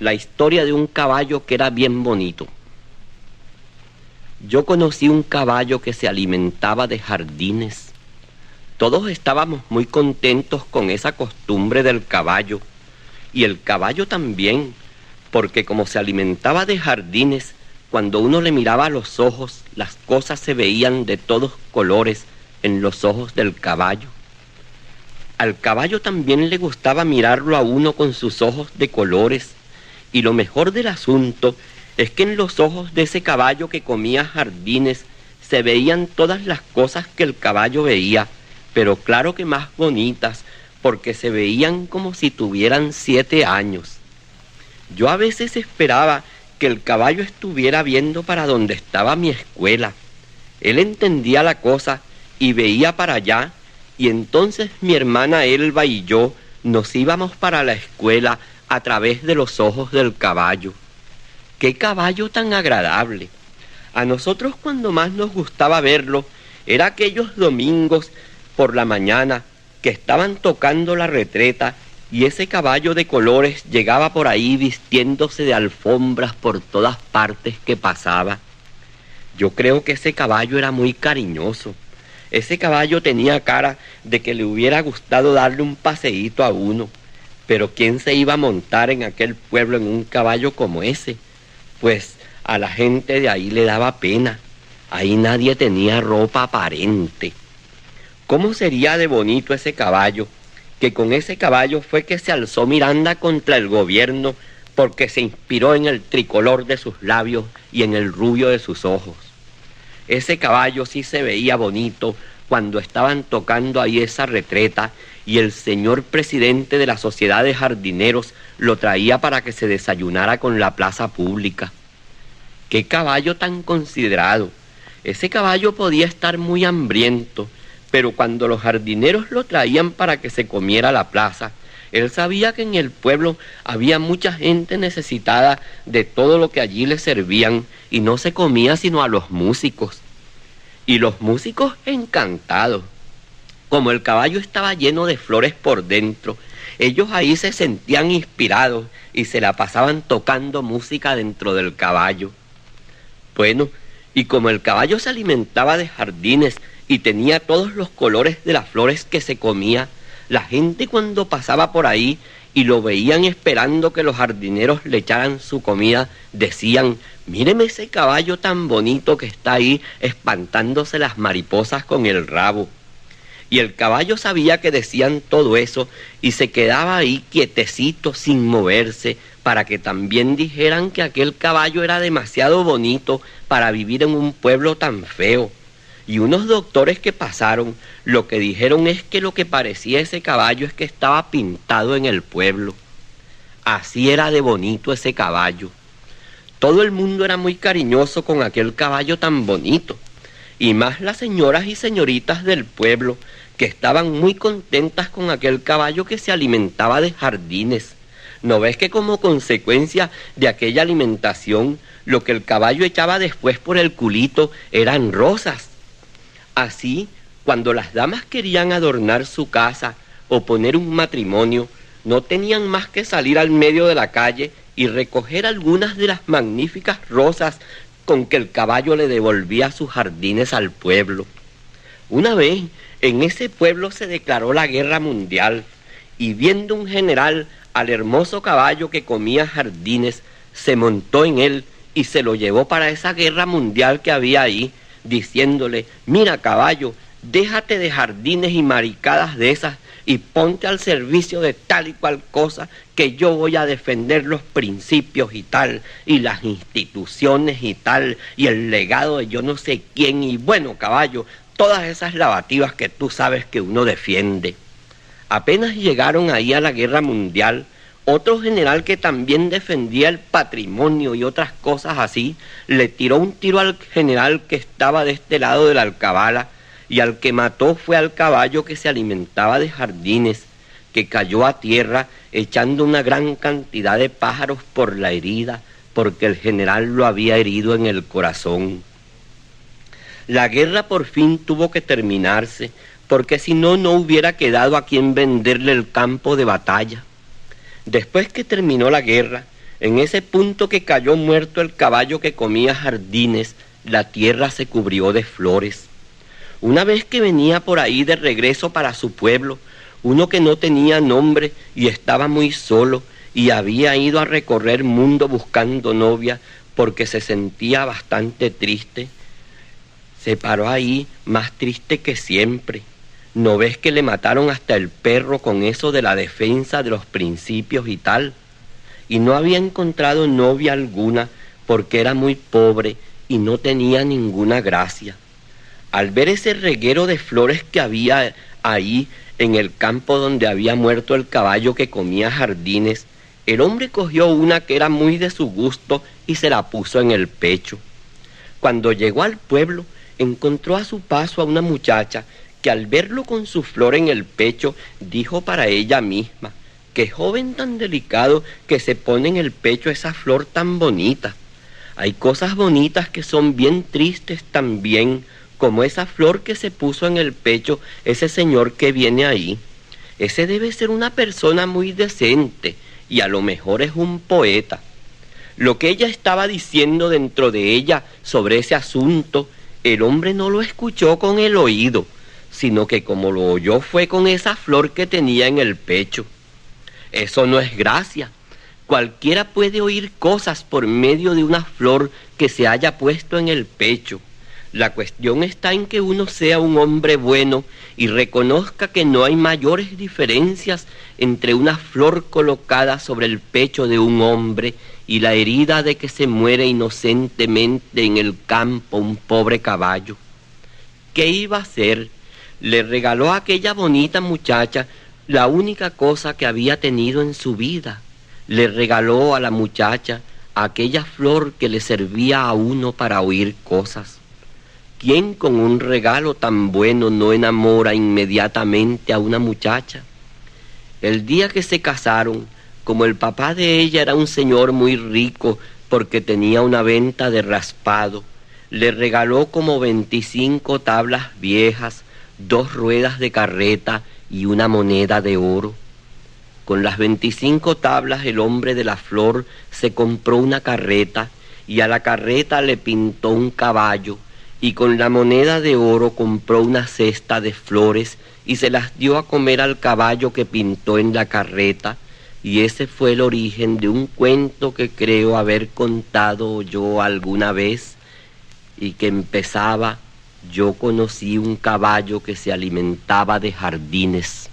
la historia de un caballo que era bien bonito. Yo conocí un caballo que se alimentaba de jardines. Todos estábamos muy contentos con esa costumbre del caballo, y el caballo también, porque como se alimentaba de jardines, cuando uno le miraba a los ojos, las cosas se veían de todos colores en los ojos del caballo. Al caballo también le gustaba mirarlo a uno con sus ojos de colores, y lo mejor del asunto es que en los ojos de ese caballo que comía jardines se veían todas las cosas que el caballo veía, pero claro que más bonitas, porque se veían como si tuvieran 7 años. Yo a veces esperaba que el caballo estuviera viendo para donde estaba mi escuela. Él entendía la cosa y veía para allá, y entonces mi hermana Elba y yo nos íbamos para la escuela a través de los ojos del caballo. ¡Qué caballo tan agradable! A nosotros cuando más nos gustaba verlo era aquellos domingos por la mañana que estaban tocando la retreta y ese caballo de colores llegaba por ahí vistiéndose de alfombras por todas partes que pasaba. Yo creo que ese caballo era muy cariñoso. Ese caballo tenía cara de que le hubiera gustado darle un paseíto a uno. Pero ¿quién se iba a montar en aquel pueblo en un caballo como ese? Pues a la gente de ahí le daba pena. Ahí nadie tenía ropa aparente. ¿Cómo sería de bonito ese caballo? Que con ese caballo fue que se alzó Miranda contra el gobierno, porque se inspiró en el tricolor de sus labios y en el rubio de sus ojos. Ese caballo sí se veía bonito cuando estaban tocando ahí esa retreta y el señor presidente de la Sociedad de Jardineros lo traía para que se desayunara con la plaza pública. ¡Qué caballo tan considerado! Ese caballo podía estar muy hambriento, pero cuando los jardineros lo traían para que se comiera la plaza, él sabía que en el pueblo había mucha gente necesitada de todo lo que allí le servían y no se comía sino a los músicos. Y los músicos encantados. Como el caballo estaba lleno de flores por dentro, ellos ahí se sentían inspirados y se la pasaban tocando música dentro del caballo. Bueno, y como el caballo se alimentaba de jardines y tenía todos los colores de las flores que se comía, la gente cuando pasaba por ahí y lo veían esperando que los jardineros le echaran su comida, decían: míreme ese caballo tan bonito que está ahí espantándose las mariposas con el rabo. Y el caballo sabía que decían todo eso y se quedaba ahí quietecito sin moverse para que también dijeran que aquel caballo era demasiado bonito para vivir en un pueblo tan feo. Y unos doctores que pasaron lo que dijeron es que lo que parecía ese caballo es que estaba pintado en el pueblo. Así era de bonito ese caballo. Todo el mundo era muy cariñoso con aquel caballo tan bonito, y más las señoras y señoritas del pueblo, que estaban muy contentas con aquel caballo que se alimentaba de jardines. ¿No ves que como consecuencia de aquella alimentación, lo que el caballo echaba después por el culito eran rosas? Así, cuando las damas querían adornar su casa o poner un matrimonio, no tenían más que salir al medio de la calle y recoger algunas de las magníficas rosas con que el caballo le devolvía sus jardines al pueblo. Una vez, en ese pueblo se declaró la guerra mundial, y viendo un general al hermoso caballo que comía jardines, se montó en él y se lo llevó para esa guerra mundial que había ahí, diciéndole: mira, caballo, déjate de jardines y maricadas de esas y ponte al servicio de tal y cual cosa, que yo voy a defender los principios y tal, y las instituciones y tal, y el legado de yo no sé quién, y bueno, caballo, todas esas lavativas que tú sabes que uno defiende. Apenas llegaron ahí a la guerra mundial, otro general que también defendía el patrimonio y otras cosas así, le tiró un tiro al general que estaba de este lado de la alcabala, y al que mató fue al caballo que se alimentaba de jardines, que cayó a tierra echando una gran cantidad de pájaros por la herida, porque el general lo había herido en el corazón. La guerra por fin tuvo que terminarse, porque si no, no hubiera quedado a quien venderle el campo de batalla. Después que terminó la guerra, En ese punto que cayó muerto el caballo que comía jardines, la tierra se cubrió de flores. Una vez que venía por ahí de regreso para su pueblo, uno que no tenía nombre y estaba muy solo y había ido a recorrer mundo buscando novia porque se sentía bastante triste, se paró ahí más triste que siempre. ¿No ves que le mataron hasta el perro con eso de la defensa de los principios y tal? Y no había encontrado novia alguna porque era muy pobre y no tenía ninguna gracia. Al ver ese reguero de flores que había ahí en el campo donde había muerto el caballo que comía jardines, el hombre cogió una que era muy de su gusto y se la puso en el pecho. Cuando llegó al pueblo, encontró a su paso a una muchacha que al verlo con su flor en el pecho, dijo para ella misma: «Qué joven tan delicado que se pone en el pecho esa flor tan bonita. Hay cosas bonitas que son bien tristes también, como esa flor que se puso en el pecho ese señor que viene ahí. Ese debe ser una persona muy decente y a lo mejor es un poeta». Lo que ella estaba diciendo dentro de ella sobre ese asunto, el hombre no lo escuchó con el oído, sino que como lo oyó fue con esa flor que tenía en el pecho. Eso no es gracia. Cualquiera puede oír cosas por medio de una flor que se haya puesto en el pecho. La cuestión está en que uno sea un hombre bueno y reconozca que no hay mayores diferencias entre una flor colocada sobre el pecho de un hombre y la herida de que se muere inocentemente en el campo un pobre caballo. ¿Qué iba a hacer? Le regaló a aquella bonita muchacha la única cosa que había tenido en su vida. Le regaló a la muchacha aquella flor que le servía a uno para oír cosas. ¿Quién con un regalo tan bueno no enamora inmediatamente a una muchacha? El día que se casaron, como el papá de ella era un señor muy rico porque tenía una venta de raspado, le regaló como 25 tablas viejas, 2 ruedas de carreta y una moneda de oro. Con las 25 tablas el hombre de la flor se compró una carreta y a la carreta le pintó un caballo, y con la moneda de oro compró una cesta de flores y se las dio a comer al caballo que pintó en la carreta, y ese fue el origen de un cuento que creo haber contado yo alguna vez y que empezaba: yo conocí un caballo que se alimentaba de jardines.